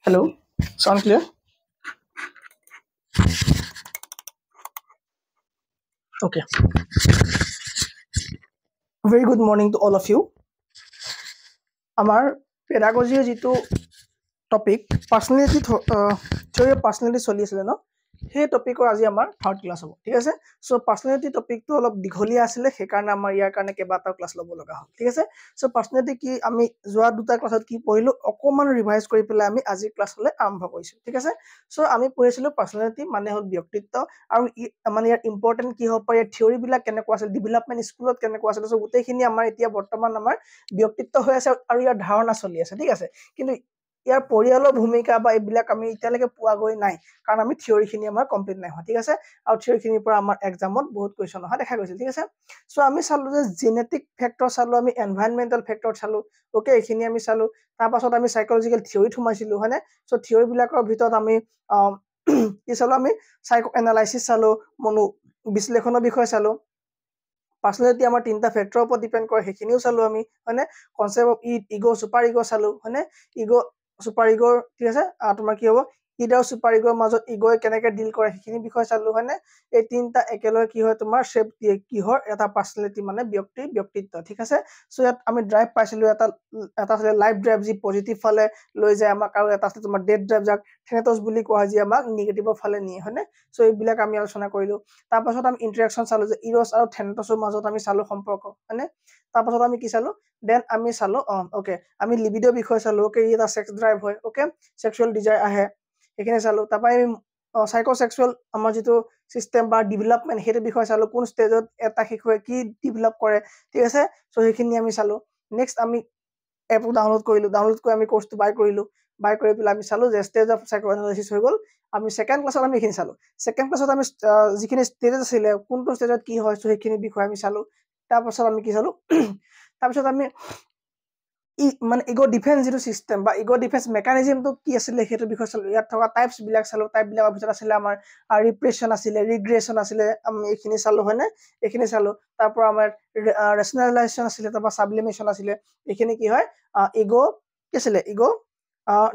Hello, sound clear? Okay. Very good morning to all of you. আমাৰ পেডাগজিৰ যিটো topic পাৰ্সোনালিটি theory of পাৰ্সোনালিটি চলি আছিলে ন সেই টপিকৰ আজি আমাৰ থাৰ্ড ক্লাছ হ'ব ঠিক আছে সো পাৰ্সোনালিটি টপিকটো অলপ দীঘলীয়া আছিলে সেই কাৰণে আমাৰ ইয়াৰ কাৰণে কেইবাটা ক্লাছ ল'ব লগা হ'ল ঠিক আছে সো পাৰ্সোনালিটি কি আমি যোৱা দুটা ক্লাছত কি পঢ়িলো অকমান ৰিভাইজ কৰি পেলাই আমি আজি ক্লাছলৈ আৰম্ভ কৰিছো ঠিক আছে সো আমি পঢ়িছিলো পাৰ্সোনালিটি মানে হ'ল ব্যক্তিত্ব আৰু মানে ইয়াৰ ইম্পৰ্টেন্ট কি হ'ব পাৰে থিওৰি বিলাক কেনেকুৱা আছিল ডেভেলপমেন্ট স্কুলত কেনেকুৱা আছিল সো গোটেইখিনি আমাৰ এতিয়া বৰ্তমান আমাৰ ব্যক্তিত্ব হৈ আছে আৰু ইয়াৰ ধাৰণা চলি আছে ঠিক আছে কিন্তু ইয়াৰ পৰিয়ালৰ ভূমিকা বা এইবিলাক আমি এতিয়ালৈকে পোৱা গৈ নাই কাৰণ আমি থিওৰিখিনি আমাৰ কমপ্লিট নাই হোৱা ঠিক আছে আৰু থিওৰিখিনিৰ পৰা আমাৰ এক্সামত বহুত কোৱেশ্চন অহা দেখা গৈছিল ঠিক আছে সো আমি চালো যে জেনেটিক ফেক্টৰ চালো আমি এনভাইৰনমেন্টাল ফেক্টৰ চালো ওকে এইখিনি আমি চালো তাৰ পাছত আমি সাইকোলজিক্যাল থিওৰিত সোমাইছিলো হয়নে সো থিওৰি বিলাকৰ ভিতৰত আমি কি চালো আমি সাইকো এনালাইসিস চালো মনো বিশ্লেষণৰ বিষয় চালো পাৰ্সোনালিটি আমাৰ তিনটা ফেক্টৰৰ ওপৰত ডিপেন্ড কৰে সেইখিনিও চালো আমি হয়নে concept of ego super ego চালো হয়নে ইগো সুপাৰ ইগোৰ ঠিক আছে তোমাৰ কি হ'ব ইড আৰু সুপাৰ ইগোৰ মাজত ইগোয়ে কেনেকৈ ডিল কৰে সেইখিনি বিষয় চালো হয়নে এই তিনটা একেলগে কি হয় তোমাৰ শেপ দিয়ে কিহৰ এটা পাৰ্সোনালিটি মানে ব্যক্তিত্ব ঠিক আছে সো ইয়াত আমি ড্ৰাইভ পাইছিলো এটা আছে লাইফ ড্ৰাইভ যি পজিটিভ ফালে লৈ যায় আমাক আৰু এটা আছে তোমাৰ ডেড ড্ৰাইভ যাক থেনেটছ বুলি কোৱা যি আমাক নিগেটিভৰ ফালে নিয়ে হয়নে সো এইবিলাক আমি আলোচনা কৰিলো তাৰ পাছত আমি ইন্টাৰেকশন চালো যে ইৰছ আৰু থেনেটছৰ মাজত আমি চালো সম্পৰ্ক হয়নে তাৰ পাছত আমি কি চালো দেন আমি চালো ওকে আমি লিবিডো বিষয় চালো ওকে এটা সেক্স ড্ৰাইভ হয় ওকে সেক্সুৱেল ডিজায়াৰ আহে এখানে চালো তারপরে সাইকোসেক্সুয়াল আমার যেটো সিস্টেম বা ডেভেলপমেন্ট হেতু বিষয় চালো কোন স্টেজত এটা শিশুৱে কি ডেভেলপ কৰে ঠিক আছে সো সেইখিনি আমি চালো নেক্সট আমি এপ ডাউনলোড কৰি আমি কোৰ্সটো বাই কৰি পেলাই আমি চালো যে স্টেজ অফ সাইকো এনালাইসিস হৈ গল আমি সেকেন্ড ক্লাছত আমি এইখিনি চালো সেকেন্ড ক্লাছত আমি যিখিনি স্টেজ আছিল কোনটো স্টেজত কি হয় সো সেইখিনি বিষয় আমি চালো তাৰ পাছত আমি কি চালো তাৰ পাছত আমি মানে ইগো ডিফেন্স যেটো সিস্টেম বা ইগো ডিফেন্স মেকানিজমটো কি আছিল হেতু বিষয় চালো ইয়াত থকা টাইপস বিলাক চালো টাইপ বিলাকৰ ভিতৰত আছিল আমাৰ ৰিপ্ৰেশন আছিল ৰিগ্ৰেশন আছিল আমি এইখিনি চালো হয়নে এইখিনি চালো তাৰ পৰা আমাৰ ৰেশনালাইজেশন আছিল তাৰ পৰা সাবলিমেশন আছিল এইখিনি কি হয় ইগো কি আছিল ইগো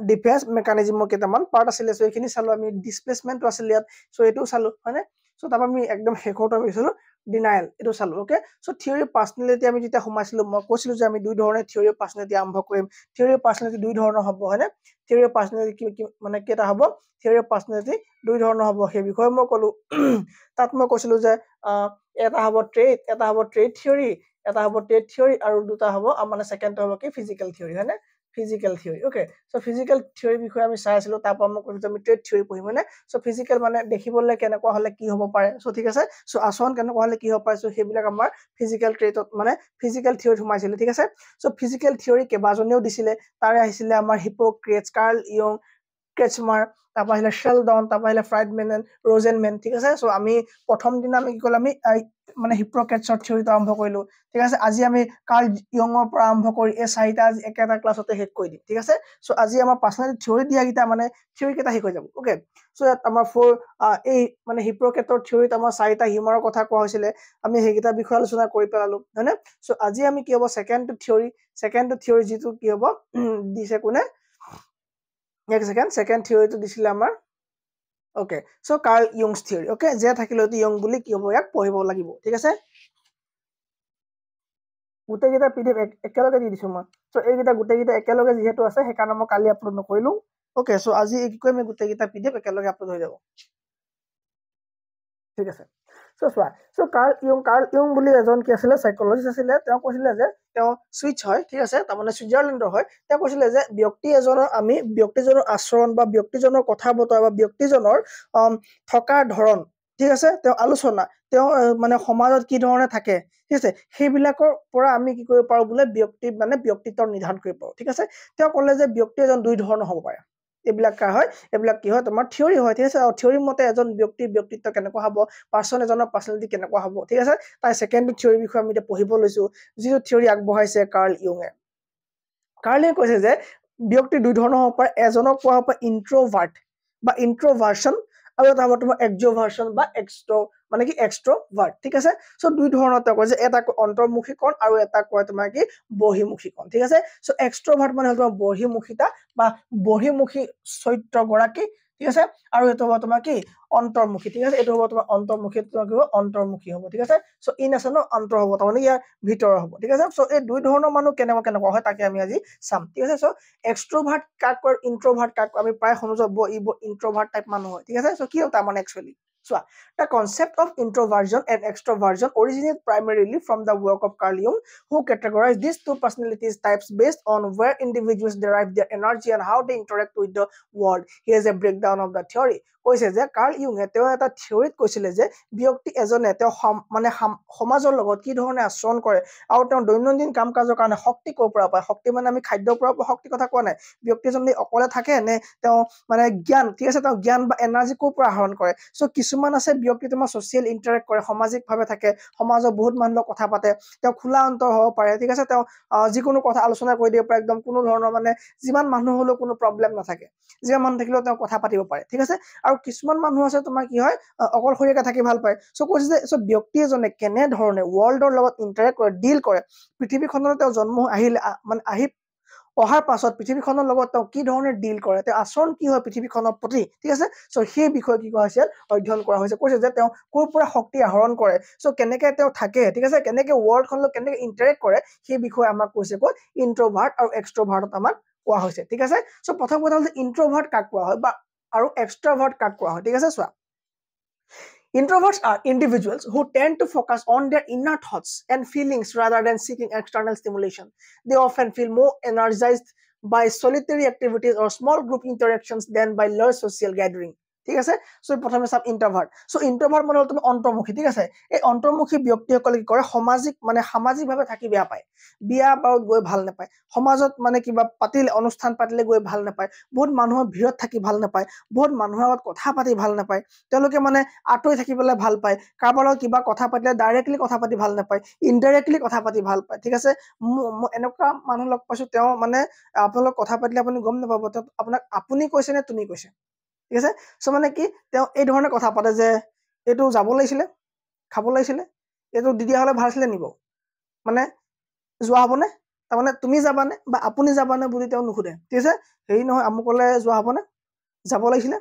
ডিফেন্স মেকানিজমৰ কেইটামান পাৰ্ট আছিল সো এইখিনি চালো আমি ডিসপ্লেসমেন্টটো আছিল ইয়াত সো এটো চালো হয়নে সো তাৰ পৰা আমি একদম শেষত আমি চালো ডিনাইল এটো চালো ওকে সো থিওৰি অফ পাৰ্সোনালিটি আমি যেতিয়া সোমাইছিলো মই কৈছিলো যে আমি দুই ধৰণে থিওৰি অফ পাৰ্সোনালিটি আৰম্ভ কৰিম থিওৰি অফ পাৰ্সোনালিটি দুই ধৰণৰ হ'ব হয়নে থিওৰি অফ পাৰ্সোনালিটি মানে কেটা হ'ব থিওৰি অফ পাৰ্সোনালিটি দুই ধৰণৰ হ'ব সেই বিষয়ে মই কলো তাত মই কৈছিলো যে এটা হ'ব ট্ৰেট থিওৰি এটা হ'ব ট্ৰেট থিওৰি আৰু দুটা হ'ব মানে সেকেন্ড হ'ব কি ফিজিক্যাল থিওৰি হয়নে physical theory okay so physical theory বিষয়ে আমি চাই আছিলো তাৰ পৰা মই কৈছো আমি ট্ৰেট থিওৰি পঢ়িম হয়নে সো ফিজিক্যাল মানে দেখিবলৈ কেনেকুৱা হলে কি হ'ব পাৰে সো ঠিক আছে সো আচৰণ কেনেকুৱা হলে কি হ'ব পাৰে সো সেইবিলাক আমাৰ ফিজিক্যাল ট্ৰেটত মানে ফিজিক্যাল থিওৰিত সোমাইছিল ঠিক আছে সো ফিজিক্যাল থিওৰি কেবাজনেও দিছিলে তাৰে আহিছিলে আমাৰ হিপোক্ৰেটছ কাৰ্ল ইয়ং ক্ৰেচমাৰ তাৰপা আহিলে শেলডন তাৰপা আহিলে ফ্ৰাইডমেন ৰজেনমেন ঠিক আছে সো আমি প্ৰথম দিনা আমি কি কল আমি মানে হিপোক্ৰেটছৰ থিওৰিটো আৰম্ভ কৰিলো ঠিক আছে আজি আমি কাৰ্ল ইয়ঙৰ পৰা আৰম্ভ কৰি এই চাৰিটা একেটা ক্লাছতে শেষ কৰি দিম ঠিক আছে সো আজি আমাৰ পাৰ্সোনালিটি থিওৰি দিয়া গিটা মানে থিওৰি কেটা শেষ হৈ যাব ওকে সো ইয়াত আমাৰ ফৰ এই মানে হিপোক্ৰেটৰ থিওৰিত আমাৰ চাৰিটা হিউমাৰৰ কথা কোৱা হৈছিলে আমি হেগিটা বিষয় আলোচনা কৰি পেলালো হয়নে সো আজি আমি কি হ'ব সেকেন্ড থিওৰি যেটো কি হ'ব দিছে কোনে এক সেকেন্ড থিওৰিটো দিছিলে আমাৰ okay so Carl Jung's theory okay যে থাকিলেটো ইয়ং বুলি কি হ'ব ইয়াক পঢ়িব লাগিব ঠিক আছে গোটেইকেইটা পিডিএফ একেলগে দি দিছো মই সো এইকেইটা গোটেইকেইটা একেলগে যেহেতু আছে সেইকাৰণে মই কালি আপলোড নকৰিলো ওকে সো আজি কি কৰিম গোটেইকেইটা পিডিএফ একেলগে আপলোড হৈ যাব ঠিক আছে সো কাৰ্ল ইয়ং বুলি এজন কি আছিল সাইকোলজিষ্ট আছিল তেওঁ কৈছিলে যে তেওঁ সুইচ হয় ঠিক আছে তাৰ মানে সুইজাৰল্যান্ডৰ হয় তেওঁ কৈছিলে যে ব্যক্তিজনৰ আচৰণ বা ব্যক্তিজনৰ কথা বতৰা বা ব্যক্তিজনৰ থকাৰ ধৰণ ঠিক আছে তেওঁ আলোচনা তেওঁ মানে সমাজত কি ধৰণে থাকে ঠিক আছে সেইবিলাকৰ পৰা আমি কি কৰিব পাৰো বোলে ব্যক্তিত্ব নিৰ্ধাৰণ কৰিব পাৰো ঠিক আছে তেওঁ ক'লে যে ব্যক্তি এজন দুই ধৰণৰ হ'ব পাৰে এইবিলাক কি হয় তোমাৰ থিওৰি হয় ঠিক আছে আৰু থিওৰি মতে এজন ব্যক্তিত্ব কেনেকুৱা হ'ব পাৰ্সন এজনৰ পাৰ্সনালিটি কেনেকুৱা হ'ব ঠিক আছে তাই সেকেন্ড থিওৰি বিষয়ে আমি পঢ়িব লৈছো যিটো থিওৰি আগবঢ়াইছে কাৰ্ল ইয়ঙে কৈছে যে ব্যক্তি দুই ধৰণৰ হ'ব পাৰে এজনক কোৱা হ'ব ইন্ট্ৰোভাৰ্ট বা ইন্ট্ৰোভাৰ্সন আৰু এটা হ'ব তোমাৰ এক্সট্ৰোভাৰ্সন বা মানে কি এক্সট্ৰভাৰ্ট ঠিক আছে সো দুই ধৰণৰ তেওঁ কয় যে এটা অন্তৰ্মুখী কোণ আৰু এটা কয় তোমাৰ কি বহিমুখী কোণ ঠিক আছে সো এক্সট্ৰভাৰ্ট মানে হ'ল তোমাৰ বহিমুখিতা বা বহিমুখী চৰিত্ৰ গৰাকী ঠিক আছে আৰু এটো হ'ব তোমাৰ কি অন্তৰ্মুখী ঠিক আছে এটো হ'ব তোমাৰ অন্তৰ্মুখী অন্তৰ্মুখী হ'ব ঠিক আছে সো ইন আছে ন অন্তৰ হ'ব তাৰমানে ইয়াৰ ভিতৰ হ'ব ঠিক আছে সো এই দুই ধৰণৰ মানুহ কেনেকুৱা হয় তাকে আমি আজি চাম ঠিক আছে সো এক্সট্ৰভাৰ্ট কাক কয় ইন্ট্ৰভাৰ্ট কাক আমি প্ৰায় সমজব ইন্ট্ৰভাৰ্ট টাইপ মানুহ হয় ঠিক আছে সো কি তাৰ মানে actually So, the concept of introversion and extroversion originates primarily from the work of Carl Jung, who categorized these two personality types based on where individuals derive their energy and how they interact with the world. Here's a breakdown of the theory. কৈছে যে Carl ইউঙে তেওঁ এটা থিয়ৰিত কৈছিলে যে ব্যক্তি এজনে তেওঁ মানে সমাজৰ লগত কি ধৰণে আচৰণ কৰে আৰু তেওঁ দৈনন্দিন কাম কাজৰ কাৰণে শক্তি ক'ৰ পৰা পায় শক্তি মানে আমি খাদ্যৰ পৰা শক্তি কথা কোৱা নাই ব্যক্তিজন অকলে থাকে নে তেওঁ মানে জ্ঞান ঠিক আছে তেওঁ জ্ঞান বা এনাৰ্জি ক'ৰ পৰা আহৰণ কৰে সো কিছুমান আছে ব্যক্তি তোমাৰ সোশ্যাল ইন্টাৰেক্ট কৰে সামাজিকভাৱে থাকে সমাজৰ বহুত মানুহৰ কথা পাতে তেওঁ খোলা অন্তৰ হ'ব পাৰে ঠিক আছে তেওঁ যিকোনো কথা আলোচনা কৰি দিব পাৰে একদম কোনো ধৰণৰ মানে যিমান মানুহ হলেও কোনো প্ৰবলেম নাথাকে যিমান মানুহ থাকিলেও তেওঁ কথা পাতিব পাৰে ঠিক আছে আৰু কিছুমান মানুহ আছে তোমাৰ কি হয় অকলশৰীয়াকৈ থাকি ভাল পায় সো কৈছে যে সো ব্যক্তি এজনে কেনে ধৰণে ৱৰ্ল্ডৰ লগত ইন্টাৰেক্ট কৰে ডিল কৰে পৃথিৱীখনত তেওঁ জন্ম আহিলে মানে আহি অহাৰ পাছত পৃথিৱীখনৰ লগত তেওঁ কি ধৰণে ডিল কৰে তেওঁ আচৰণ কি হয় পৃথিৱীখনৰ প্ৰতি ঠিক আছে সো সেই বিষয়ে কি কোৱা হৈছে অধ্যয়ন কৰা হৈছে কৈছে যে তেওঁ ক'ৰ পৰা শক্তি আহৰণ কৰে সো কেনেকৈ তেওঁ থাকে ঠিক আছে কেনেকৈ ৱৰ্ল্ডখনৰ লগত কেনেকৈ ইন্টাৰেক্ট কৰে সেই বিষয়ে আমাক কৈছে ক'ত ইন্ট্ৰভাৰ্ট আৰু এক্সট্ৰভাৰ্টত আমাক কোৱা হৈছে ঠিক আছে সো প্ৰথম কথা হ'ল ইন্ট্ৰভাৰ্ট কাক কোৱা হয় বা আৰু এক্সট্ৰভাৰ্ট কাক কোৱা হয় ঠিক আছে চোৱা Introverts are individuals who tend to focus on their inner thoughts and feelings rather than seeking external stimulation. They often feel more energized by solitary activities or small group interactions than by large social gathering. ঠিক আছে so প্ৰথমে চাম introvert so introvert মানে হ'ল তুমি অন্তৰ্মুখী ঠিক আছে এই অন্তৰ্মুখী ব্যক্তিসকলে কি কৰে সামাজিকভাৱে থাকি বেয়া পায় বিয়া বাৰুত গৈ ভাল নাপায় সমাজত মানে কিবা পাতিলে অনুষ্ঠান পাতিলে গৈ ভাল নাপায় বহুত মানুহৰ ভিৰত থাকি ভাল নাপায় বহুত মানুহৰ আগত কথা পাতি ভাল নাপায় তেওঁলোকে মানে আঁতৰি থাকিবলৈ ভাল পায় কাৰোবাৰ লগত কিবা কথা পাতিলে ডাইৰেক্টলি কথা পাতি ভাল নাপায় ইনডাইৰেক্টলি কথা পাতি ভাল পায় ঠিক আছে এনেকুৱা মানুহ লগ পাইছো তেওঁ মানে আপোনালোক কথা পাতিলে আপুনি গম নাপাব আপোনাক আপুনি কৈছে নে তুমি কৈছে ঠিক আছে সো মানে কি তেওঁ এই ধৰণে কথা পাতে যে এইটো যাব লাগিছিলে খাব লাগিছিলে এইটো দি দিয়া হ'লে ভাল আছিলে নিব মানে যোৱা হ'বনে তাৰমানে তুমি যাবানে বা আপুনি যাবানে বুলি তেওঁ নুসুধে ঠিক আছে হেৰি নহয় আমুকলে যোৱা হ'বনে যাব লাগিছিলে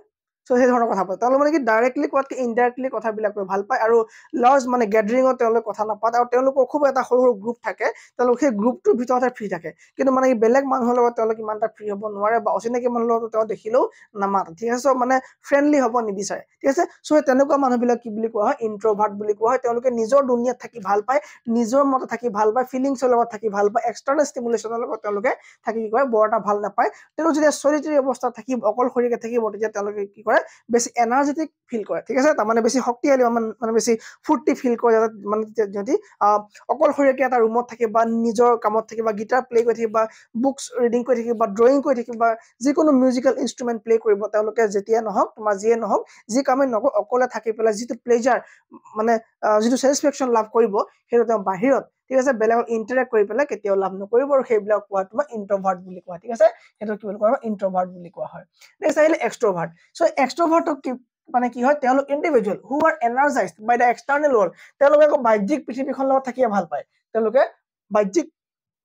সো সেই ধৰণৰ কথা পাতে তেওঁলোকে মানে কি ডাইৰেক্টলি কোৱাতকৈ ইনডাইৰেক্টলি কথাবিলাক কৈ ভাল পায় আৰু লাৰ্জ মানে গেডাৰিঙত তেওঁলোকে কথা নাপাতে আৰু তেওঁলোকৰ খুব এটা সৰু সৰু গ্ৰুপ থাকে তেওঁলোক সেই গ্ৰুপটোৰ ভিতৰতে ফ্ৰী থাকে কিন্তু মানে বেলেগ মানুহৰ লগত তেওঁলোক ইমান এটা ফ্ৰী হ'ব নোৱাৰে বা অচিনাকি মানুহৰ লগত তেওঁ দেখিলেও নামাতে ঠিক আছে মানে ফ্ৰেণ্ডলি হ'ব নিবিচাৰে ঠিক আছে সো তেনেকুৱা মানুহবিলাক কি বুলি কোৱা হয় ইন্ট্ৰভাৰ্ট বুলি কোৱা হয় তেওঁলোকে নিজৰ দুনিয়াত থাকি ভাল পায় নিজৰ মতে থাকি ভাল পায় ফিলিংছৰ লগত থাকি ভাল পায় এক্সটাৰ্নেল ষ্টিমুলেশ্যনৰ লগত তেওঁলোকে থাকি কি কৰে বৰ এটা ভাল নাপায় তেওঁ যেতিয়া চলিটৰী অৱস্থাত থাকিব অকলশৰীয়াকৈ থাকিব তেতিয়া তেওঁলোকে কি কৰে বেছি এনাৰ্জেটিক ফিল কৰে ঠিক আছে তাৰমানে বেছি শক্তিশালী মানে বেছি ফূৰ্তি ফিল কৰে মানে যদি অকলশৰীয়াকৈ এটা ৰুমত থাকে বা নিজৰ কামত থাকে বা গিটাৰ প্লে কৰি থাকিব বা বুকছ ৰিডিং কৰি থাকিব বা ড্ৰয়িং কৰি থাকিব বা যিকোনো মিউজিকেল ইনষ্ট্ৰুমেণ্ট প্লে কৰিব তেওঁলোকে যেতিয়া নহওক তোমাৰ যিয়ে নহওক যি কামেই নকৰক অকলে থাকি পেলাই যিটো প্লেজাৰ মানে যিটো ছেটিছফেকশ্যন লাভ কৰিব সেইটো তেওঁ বাহিৰত ঠিক আছে বেলেগক ইণ্টাৰেক্ট কৰি পেলাই কেতিয়াও লাভ নকৰিব আৰু সেইবিলাক কোৱা তোমাৰ ইন্ট্ৰভাৰ্ট বুলি কোৱা ঠিক আছে সেইটো কি বুলি কোৱা হয় ইন্ট্ৰভাৰ্ট বুলি কোৱা হয় নেক্সট আহিলে এক্সট্ৰভাৰ্ট সো এক্সট্ৰভাৰ্টক কি মানে কি হয় তেওঁলোক individual who are energized by the external world তেওঁলোকে আকৌ বাহ্যিক পৃথিৱীখনৰ লগত থাকিয়ে ভাল পায় তেওঁলোকে বাহ্যিক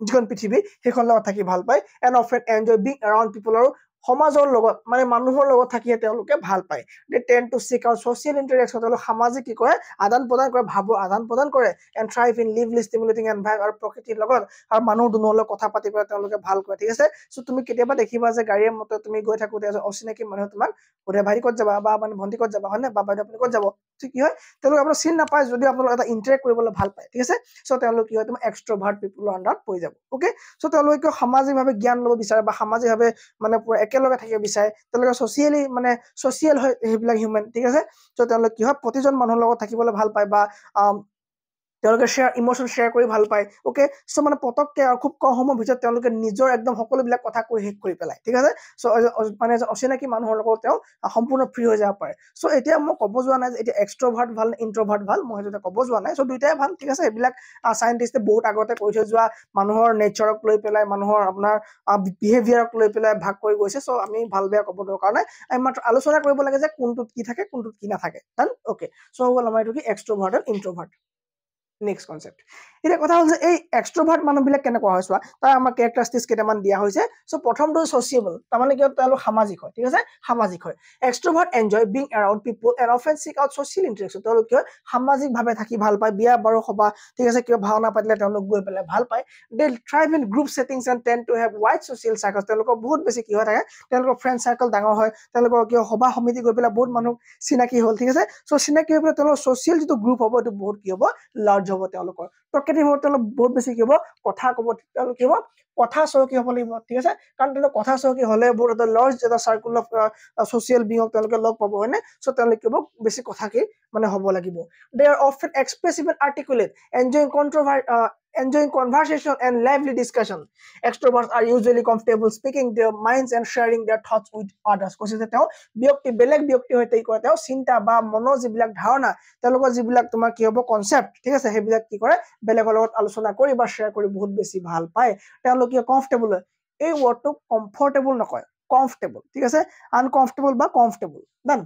যিখন পৃথিৱী সেইখন লগত থাকি ভাল পায় and often enjoy being around people আৰু সমাজৰ লগত মানে মানুহৰ লগত থাকিয়ে তেওঁলোকে ভাল পায় দে টেন টু চিক আৰু ছ'চিয়েল ইণ্টাৰেকশ্যন তেওঁলোক সামাজিক কি কৰে আদান প্ৰদান কৰে ভাৱৰ আদান প্ৰদান কৰে এণ্ড থ্ৰাইভ ইন লিভলি ষ্টিমুলেটিং এনভাইৰনমেণ্ট আৰু প্ৰকৃতিৰ লগত আৰু মানুহ দুনুহৰ লগত কথা পাতি পেলাই তেওঁলোকে ভাল কৰে ঠিক আছে সো তুমি কেতিয়াবা দেখিবা যে গাড়ীয়ে মতে তুমি গৈ থাকোঁতে অচিনাকি মানুহে তোমাক সুধে ভাইটি ক'ত যাবা বা মানে ভণ্টি ক'ত যাবা হয়নে বা বাইদেউ আপুনি ক'ত যাব ঠিক কি হয় তেওঁলোকে আপোনাক চিন নাপায় যদিও আপোনালোক এটা ইণ্টাৰেক্ট কৰিবলৈ ভাল পায় ঠিক আছে সো তেওঁলোক কি হয় তোমাৰ এক্সট্ৰভাৰ্ট পিপলৰ আণ্ডাৰত পৰি যাব অ'কে সো তেওঁলোকে সামাজিকভাৱে জ্ঞান ল'ব বিচাৰে বা সামাজিকভাৱে মানে পুৰা একেলগে থাকিব বিচাৰে তেওঁলোকে ছ'চিয়েলি মানে ছ'চিয়েল হয় সেইবিলাক হিউমেন ঠিক আছে সো তেওঁলোক কি হয় প্ৰতিজন মানুহৰ লগত থাকিবলৈ ভাল পায় বা তেওঁলোকে শ্বেয়াৰ ইমোশ্যন শ্বেয়াৰ কৰি ভাল পায় ওকে সো মানে পটককে আৰু খুব কম সময়ৰ ভিতৰত তেওঁলোকে নিজৰ একদম সকলোবিলাক কথা কৈ শেষ কৰি পেলাই ঠিক আছে সো মানে অচিনাকি মানুহৰ লগত তেওঁ সম্পূৰ্ণ ফ্ৰী হৈ যাব পাৰে সো এতিয়া মই ক'ব যোৱা নাই যে এতিয়া এক্সট্ৰভাৰ্ট ভাল ইন্ট্ৰভাৰ্ট ভাল মই সেইটো ক'ব যোৱা নাই সো দুইটাই ভাল ঠিক আছে এইবিলাক সাইন্টিষ্টে বহুত আগতে কৈ থৈ যোৱা মানুহৰ নেচাৰক লৈ পেলাই মানুহৰ আপোনাৰ বিহেভিয়াৰক লৈ পেলাই ভাগ কৰি গৈছে সো আমি ভাল বেয়া ক'ব দৰকাৰ নাই আমি মাত্ৰ আলোচনা কৰিব লাগে যে কোনটোত কি থাকে কোনটোত কি নাথাকে ডান ওকে সো হ'ল আমাৰ এইটো কি এক্সট্ৰভাৰ্ট আৰু ইন্ট্ৰভাৰ্ট নেক্সট কনসেপ্ট এটা কথা হল যে এই এক্সট্ৰোভাৰ্ট মানুহবিলাক কেনেকুৱা হয় চোৱা তাৰ আমাৰ ক্যাৰেক্টাৰিষ্টিক্স কেইটামান দিয়া হৈছে সো প্ৰথমটো সোশিয়েবল তাৰমানে কি তেওঁলোক সামাজিক হয় ঠিক আছে সামাজিক হয় extrovert enjoy being around people and often seek out social interaction তেওঁলোক কি সামাজিকভাৱে থাকি ভাল পায় বিয়া বাৰু সভা ঠিক আছে কিয় ভাওনা পাতিলে তেওঁলোক গৈ পেলাই ভাল পায় they thrive in group settings and tend to have wide social circles তেওঁলোকৰ বহুত বেছি কি হৈ থাকে তেওঁলোকৰ ফ্ৰেণ্ড সাৰ্কল ডাঙৰ হয় তেওঁলোকৰ কি সভা সমিতি গৈ পেলাই বহুত মানুহ চিনাকি হ'ল ঠিক আছে সো চিনাকি হৈ পেলাই তেওঁলোকৰ সোশিয়েল যিটো গ্ৰুপ হ'ব এইটো বহুত কি হ'ব লাৰ্জ হ'ব তেওঁলোকৰ প্ৰকৃতি হ'ব তেওঁলোক বহুত বেছি কি হ'ব কথা ক'ব তেওঁলোক কি হ'ব কথা চহকী হ'ব লাগিব ঠিক আছে কাৰণ তেওঁলোক কথা চহকী হ'লে বহুত এটা লাৰ্জ এটা সাৰ্কুল অফ সোশিয়েল বিং তেওঁলোকে লগ পাব হয়নে সো তেওঁলোক কি হ'ব বেছি কথা কি মানে হ'ব লাগিব they are often expressive and articulate enjoying conversation and lively discussion extroverts are usually comfortable speaking their minds and sharing their thoughts with others কৈছে যে তেওঁ ব্যক্তি বেলেগ ব্যক্তি হৈতে কি কৰে তেওঁ চিন্তা বা মনৰ যিবিলাক ধাৰণা তেওঁলোকৰ যিবিলাক তোমাৰ কি হ'ব কনসেপ্ট ঠিক আছে সেইবিলাক কি কৰে বেলেগৰ লগত আলোচনা কৰি বা শ্বেয়াৰ কৰি বহুত বেছি ভাল পায় তেওঁলোক কি কমফৰ্টেবল হয় এই ওয়াৰ্ডটো কমফৰ্টেবল নকয় কমফৰ্টেবল ঠিক আছে আনকমফৰ্টেবল বা comfortable done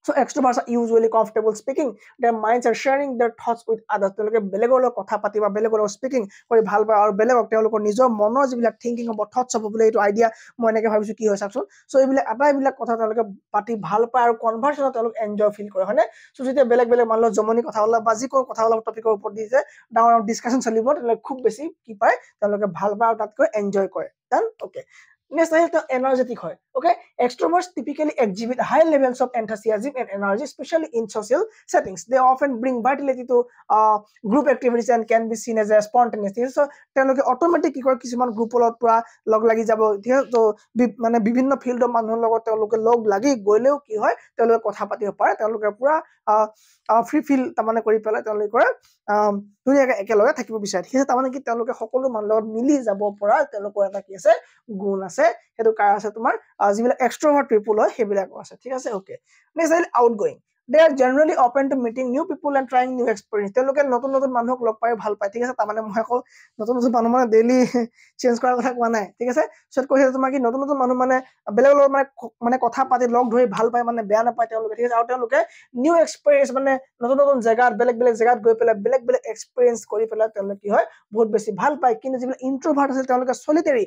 So extroverts are usually comfortable speaking their minds are sharing their thoughts with others তেওঁলোকে বেলেগৰ লগত কথা পাতিবা বেলেগৰ লগত স্পিকিং কৰি ভাল পায় আৰু বেলেগক তেওঁলোকৰ নিজৰ মনৰ যিবিলাক থিংকিং হ'ব থটছ হ'ব বুলি এইটো আইডিয়া মই এনেকৈ ভাবিছো কি হয় চাওকচোন সো এইবিলাক আটাইবিলাক কথা তেওঁলোকে পাতি ভাল পায় আৰু কনভাৰচেচনত তেওঁলোক এনজয় ফিল কৰে হয়নে সো যেতিয়া বেলেগ বেলেগ মানুহৰ জমনি কথা ওলা বা যিকোনো কথা ওলা টপিকৰ ওপৰত দিছে ডাঙৰ ডিসকাশন চলিব তেওঁলোকে খুব বেছি কি পায় তেওঁলোকে ভাল পায় আৰু তাতকৈ এনজয় কৰে ডান okay Next is the energetic hoy. Okay, extroverts typically exhibit high levels of enthusiasm and energy, especially in social settings. They often bring vitality to group activities and can be seen as a spontaneous. So, তেওঁলোকে automatic কি কৰে কিছুমান গ্ৰুপৰ লগত পুৰা লগ লাগি যাব তো মানে বিভিন্ন ফিল্ডৰ মানুহৰ লগত তেওঁলোকে লগ লাগি গলেও কি হয় তেওঁলোকে কথা পাতিব পাৰে তেওঁলোকে পুৰা ফ্ৰী ফিল তাৰমানে কৰি পেলাই তেওঁলোকে ধুনীয়াকৈ একেলগে থাকিব বিচাৰে ঠিক আছে তাৰমানে কি তেওঁলোকে সকলো মানুহৰ লগত মিলি যাব পৰা তেওঁলোকৰ এটা কি আছে গুণ আছে হেতু কাৰ আছে তোমাৰ যিবিলাক এক্সট্ৰোভাৰ্ট পিপল হয় সেইবিলাক আছে ঠিক আছে okay next is outgoing they are generally open to meeting new people and trying new experience তেওঁলোকে নতুন নতুন মানুহক লগ পাই ভাল পায় ঠিক আছে তাৰমানে মই আকৌ নতুন নতুন মানুহ মানে ডেইলি চেঞ্জ কৰাৰ কথা কোৱা নাই ঠিক আছে সত কৈছে তোমাৰ কি নতুন নতুন মানুহ মানে বেলেগ লগত মানে কথা পাতি লগ ধৰি ভাল পায় মানে বেয়া নাপায় তেওঁলোকে ঠিক আছে আৰু তেওঁলোকে নিউ এক্সপেৰিয়েন্স মানে নতুন নতুন জায়গাত বেলেগ বেলেগ জায়গাত গৈ পেলাই বেলেগ বেলেগ এক্সপেৰিয়েন্স কৰি পেলাই তেওঁলোকে কি হয় বহুত বেছি ভাল পায় কিন্তু যিবিলাক ইন্ট্ৰোভাৰ্ট আছে তেওঁলোকে সলিটাৰী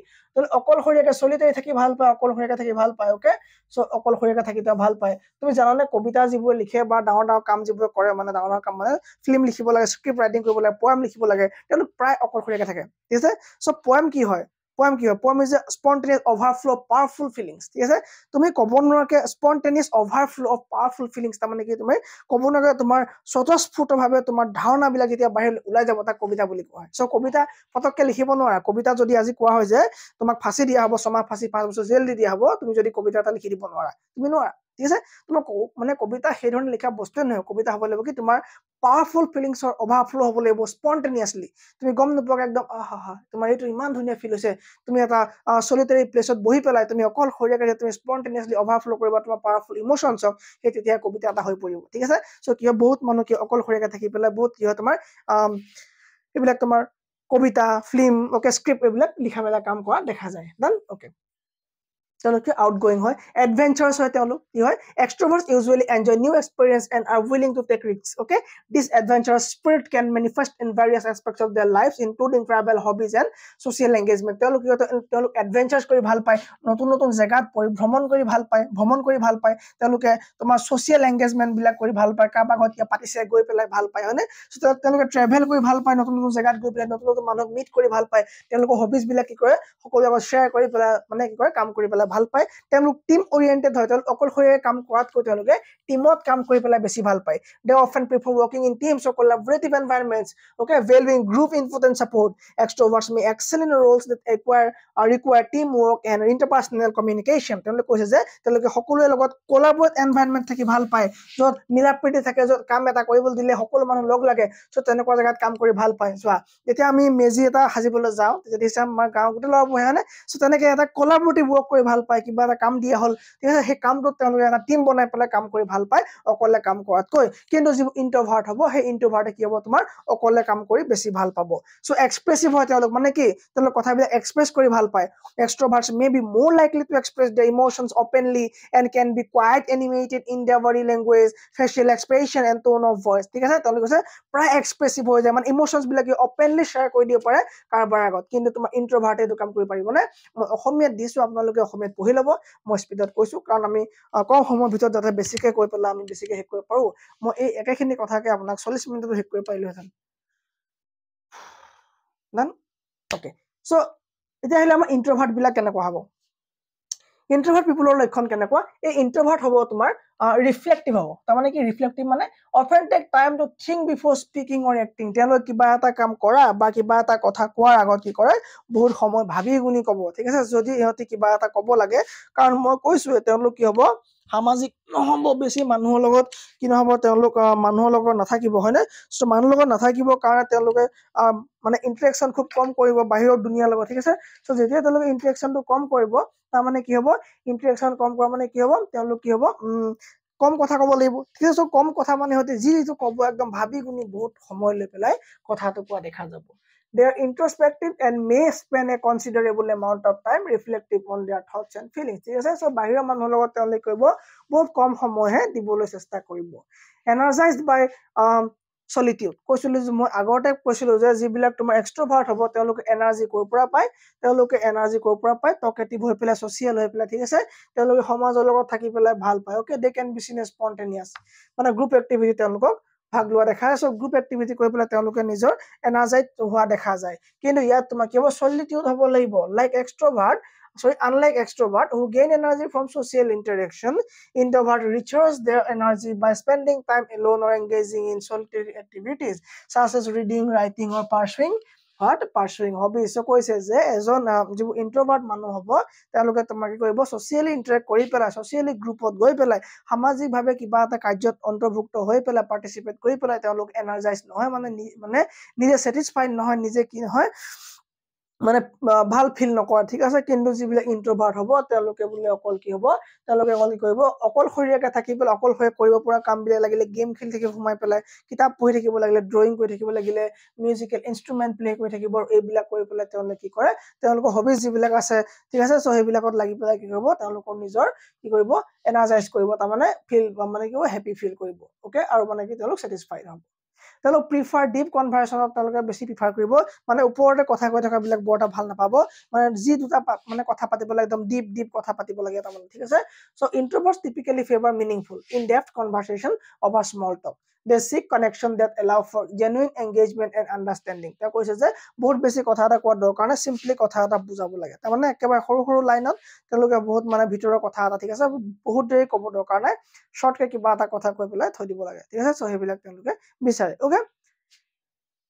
অকলশৰীয়াকৈ সলিটাৰী থাকি ভাল পায় অকলশৰীয়াকৈ থাকি ভাল পায় ওকে সো অকলশৰীয়াকৈ থাকি তেওঁ ভাল পায় তুমি জানানে কবিতা যিবোৰ লিখে বা ডাঙৰ ডাঙৰ কাম যিবোৰ কৰে মানে ডাঙৰ ডাঙৰ কাম মানে ফিল্ম লিখিব লাগে স্ক্ৰিপ্ট ৰাইটিং কৰিব লাগে পোয়েম লিখিব লাগে তেওঁলোক প্ৰায় অকলশৰীয়াকৈ থাকে ঠিক আছে সো পোয়েম কি হয় poem is a spontaneous overflow of powerful feelings ঠিক আছে তুমি ক'ব নোৱাৰাকে spontaneous overflow of powerful feelings তাৰমানে কি তুমি ক'ব নোৱাৰাকে তোমাৰ স্বতঃস্ফূৰ্তভাৱে তোমাৰ ধাৰণাবিলাক যেতিয়া বাহিৰ ওলাই যাব তাক কবিতা বুলি কোৱা হয় সো কবিতা পটককে লিখিব নোৱাৰা কবিতা যদি আজি কোৱা হয় যে তোমাক ফাঁসি দিয়া হ'ব ছমাহ ফাঁসি 5 বছৰ জেল দি দিয়া হ'ব তুমি যদি কবিতা এটা লিখি দিব নোৱাৰা তুমি নোৱাৰা ঠিক আছে তোমাৰ মানে কবিতা সেই ধৰণে লিখা বস্তু নহয় কবিতা হ'ব লাগিব কি তোমাৰ পাৱাৰফুল ফিলিংছৰ ওভাৰফ্লো হ'ব লাগিব স্পন্টেনিয়াসলি তুমি গম নোপোৱাকে একদম আহা তোমাৰ এইটো ইমান ধুনীয়া ফিল হৈছে তুমি এটা সলিটাৰী প্লেছত বহি পেলাই তুমি অকলশৰীয়াকৈ তুমি স্পন্টেনিয়াসলি ওভাৰফ্লো কৰিবা তোমাৰ পাৱাৰফুল ইমোশনছক সেই তেতিয়া কবিতা এটা হৈ পৰিব ঠিক আছে সো কি বহুত মানুহ কি অকলশৰীয়াকৈ থাকি পেলাই বহুত কি হয় তোমাৰ এইবিলাক তোমাৰ কবিতা ফিল্ম ওকে স্ক্ৰিপ্ট এইবিলাক লিখা মেলা কাম কৰা দেখা যায় ডান ওকে তেওঁলোকে আউটগোইং হয় এডভেঞ্চাৰাছ হয় তেওঁলোক কি হয় extroverts usually enjoy new experience and are willing to take risks okay this adventurous spirit can manifest in various aspects of their lifes including travel hobbies and social engagement তেওঁলোক adventures কৰি ভাল পায় নতুন নতুন জেগাত ভ্ৰমণ কৰি ভাল পায় তেওঁলোকে তোমাৰ ছ'চিয়েল এংগেজমেণ্টবিলাক কৰি ভাল পায় কাৰোবাৰ ঘৰত কিবা পাতিছে গৈ পেলাই ভাল পায় হয়নে তেওঁলোকে ট্ৰেভেল কৰি ভাল পায় নতুন নতুন জেগাত গৈ পেলাই নতুন নতুন মানুহক মিট কৰি ভাল পায় তেওঁলোকৰ হবিজবিলাক কি কৰে সকলোৰে লগত শ্বেয়াৰ কৰি পেলাই মানে কি কৰে কাম কৰি পেলাই ভাল পায় তেওঁলোক টিম ওৰিয়েন্টেড হয় তেওঁলোক অকলশৰীয়াকৈ কাম কৰাতকৈ তেওঁলোকে টিমত কাম কৰি পেলাই বেছি ভাল পায় they often prefer working in teams or collaborative environments okay valuing group input and support extroverts may excel in roles that require teamwork and interpersonal communication তেওঁলোকে কৈছে যে তেওঁলোকে সকলোৰে লগত collaborative environment থাকি ভাল পায় য'ত মিলাপ্ৰীতি থাকে য'ত কাম এটা কৰিবলৈ দিলে সকলো মানুহ লগ লাগে সো তেনেকুৱা জায়গাত কাম কৰি ভাল পায় চোৱা যেতিয়া আমি মেজি এটা সাজিবলৈ যাওঁ তেতিয়া আমাৰ গাঁও গোটেই লগ বহে হয়নে সো তেনেকৈ এটা collaborative work কৰি ভাল পায় কিবা এটা কাম দিয়া হ'ল ঠিক আছে সেই কামটোত তেওঁলোকে এটা টিম বনাই পেলাই কাম কৰি ভাল পায় অকলে কাম কৰাতকৈ কিন্তু যি ইন্ট্ৰোভাৰ্ট হ'ব সেই ইন্ট্ৰোভাৰ্টে কি হ'ব তোমাৰ অকলে কাম কৰি বেছি ভাল পাব সো এক্সপ্ৰেছিভ হয় তেওঁলোক মানে কি তেওঁলোক কথাবিলাক এক্সপ্ৰেছ কৰি ভাল পায় extroverts may be more likely to express their emotions openly and can be quite animated in their body language facial expression and tone of voice ঠিক আছে তেওঁলোক কৈছে প্ৰায় এক্সপ্ৰেছিভ হৈ যায় মানে ইমোশনছ বিলাক অপেনলি শ্বেয়াৰ কৰি দিব পাৰে কাৰোবাৰ আগত কিন্তু তোমাৰ ইন্ট্ৰোভাৰ্টে এইটো কাম কৰিব পাৰিবনে মই অসমীয়াত দিছো আপোনালোকে অসমীয়াত পঢ়ি ল'ব মই স্পীডত কৈছো কাৰণ আমি কম সময়ৰ ভিতৰত যাতে বেছিকৈ কৈ পেলাই আমি বেছিকৈ শেষ কৰিব পাৰো মই এই একেখিনি কথাকে আপোনাক 40 মিনিটত শেষ কৰিব পাৰিলোহেঁতেন দেন ওকে সো এতিয়া আহিলে আমাৰ ইন্ট্ৰোভাৰ্ট বিলাক কেনেকুৱা হ'ব ইন্ট্ৰোভাৰ্ট পিপলৰ লক্ষণ কেনেকুৱা এই ইন্ট্ৰোভাৰ্ট হ'ব তোমাৰ ৰিফ্লেক্টিভ হ'ব তাৰমানে কি ৰিফ্লেক্টিভ মানে often take time to think before speaking or acting তেওঁলোকে কিবা এটা কাম কৰা বা কিবা এটা কথা কোৱাৰ আগত কি কৰে বহুত সময় ভাবি গুনি ক'ব ঠিক আছে যদি ইহঁতে কিবা এটা ক'ব লাগে কাৰণ মই কৈছো তেওঁলোক কি হ'ব সামাজিক নহ'ব বেছি মানুহৰ লগত কি নহ'ব তেওঁলোক মানুহৰ লগত নাথাকিব হয়নে সো মানুহৰ লগত নাথাকিব কাৰণে তেওঁলোকে মানে ইন্টাৰেকশন খুব কম কৰিব বাহিৰৰ দুনিয়াৰ লগত ঠিক আছে সো যেতিয়া তেওঁলোকে ইন্টাৰেকশনটো কম কৰিব তাৰমানে কি হ'ব ইন্টাৰেকশন কম কৰা মানে কি হ'ব তেওঁলোক কি হ'ব কম কথা ক'ব লাগিব ঠিক আছে কম কথা মানে হতে যিটো ক'ব একদম ভাবি গুনি বহুত সময় লৈ পেলাই কথাটো কোৱা দেখা যাব they are introspective and may spend a considerable amount of time reflective on their thoughts and feelings ঠিক আছে সো বাহিৰৰ মানুহৰ লগত তেওঁলোকে কৰিব বহুত কম সময়হে দিবলৈ চেষ্টা কৰিব energized by solitude কৈছিলো যে মই আগতে কৈছিলো যে যিবিলাক তোমাৰ এক্সট্ৰোভাৰ্ট হ'ব তেওঁলোকে এনাৰ্জি ক'ৰ পৰা পায় তেওঁলোকে এনাৰ্জি ক'ৰ পৰা পায় টকেটিভ হৈ পেলাই সোশ্যাল হৈ পেলাই ঠিক আছে তেওঁলোকে সমাজৰ লগত থাকি পেলাই ভাল পায় okay they can be seen as spontaneous মানে গ্ৰুপ এক্টিভিটি তেওঁলোকক ভাগ লোৱা দেখা যায় সো গ্ৰুপ এক্টিভিটি কৰি পেলাই তেওঁলোকে নিজৰ এনাৰ্জাইজ হোৱা দেখা যায় কিন্তু ইয়াত তোমাৰ কি হ'ব সলিটিউড হ'ব লাগিব like extrovert unlike extrovert who gain energy from social interaction introvert recharge their energy by spending time alone or engaging in solitary activities such as reading writing or pursuing hobbies so কৈছে যে এজন যে ইন্ট্ৰোভাৰ্ট মানুহ হ'ব তেওঁলোকে তোমাৰ কি কৰিব সোশ্যালি ইন্টাৰেক্ট কৰি পেলাই সোশ্যালি গ্ৰুপত গৈ পেলাই সামাজিকভাৱে কিবা এটা কাৰ্যত অন্তৰ্ভুক্ত হৈ পেলাই পাৰ্টিসিপেট কৰি পেলাই তেওঁলোক এনাৰ্জাইজ নহয় মানে নিজে স্যাটিসফাইড নহয় নিজে কি নহয় মানে ভাল ফিল নকৰা ঠিক আছে কিন্তু যিবিলাক ইন্ট্ৰোভাৰ্ট হ'ব তেওঁলোকে বোলে অকল কি হ'ব তেওঁলোকে অকল কি কৰিব অকলশৰীয়াকৈ থাকি পেলাই অকলশৰে কৰিব পৰা কামবিলাক লাগিলে গেম খেলি থাকিব সোমাই পেলাই কিতাপ পঢ়ি থাকিব লাগিলে ড্ৰয়িং কৰি থাকিব লাগিলে মিউজিকেল ইনষ্ট্ৰুমেন্ট প্লে কৰি থাকিব এইবিলাক কৰি পেলাই তেওঁলোকে কি কৰে তেওঁলোকৰ হবিজ যিবিলাক আছে ঠিক আছে সো সেইবিলাকত লাগি পেলাই কি কৰিব তেওঁলোকৰ নিজৰ কি কৰিব এনাৰ্জাইজ কৰিব তাৰমানে ফিল মানে কি হেপি ফিল কৰিব ওকে আৰু মানে কি তেওঁলোক স্যাটিসফাইড হ'ব তেওঁলোক প্ৰিফাৰ ডিপ কনভাৰচেচনত তেওঁলোকে বেছি প্ৰিফাৰ কৰিব মানে ওপৰতে কথা কৈ থকা বিলাক বৰ এটা ভাল নাপাব মানে যি দুটা মানে কথা পাতিবলৈ একদম ডিপ কথা পাতিব লাগে তাৰমানে ঠিক আছে so introverts typically favour meaningful in depth conversation over small talk they seek connection that allow for genuine engagement and understanding তা কৈছে যে বহুত বেছি কথা এটা কোৱা দৰকাৰ নাই সিম্পলি কথা এটা বুজাব লাগে তাৰমানে একেবাৰে সৰু লাইনত তেওঁলোকে বহুত মানে ভিতৰৰ কথা এটা ঠিক আছে বহুত দেৰি ক'ব দৰকাৰ নাই শৰ্টকে কিবা এটা কথা কৈ পেলাই থৈ দিব লাগে ঠিক আছে সো সেইবিলাক তেওঁলোকে বিচাৰে ওকে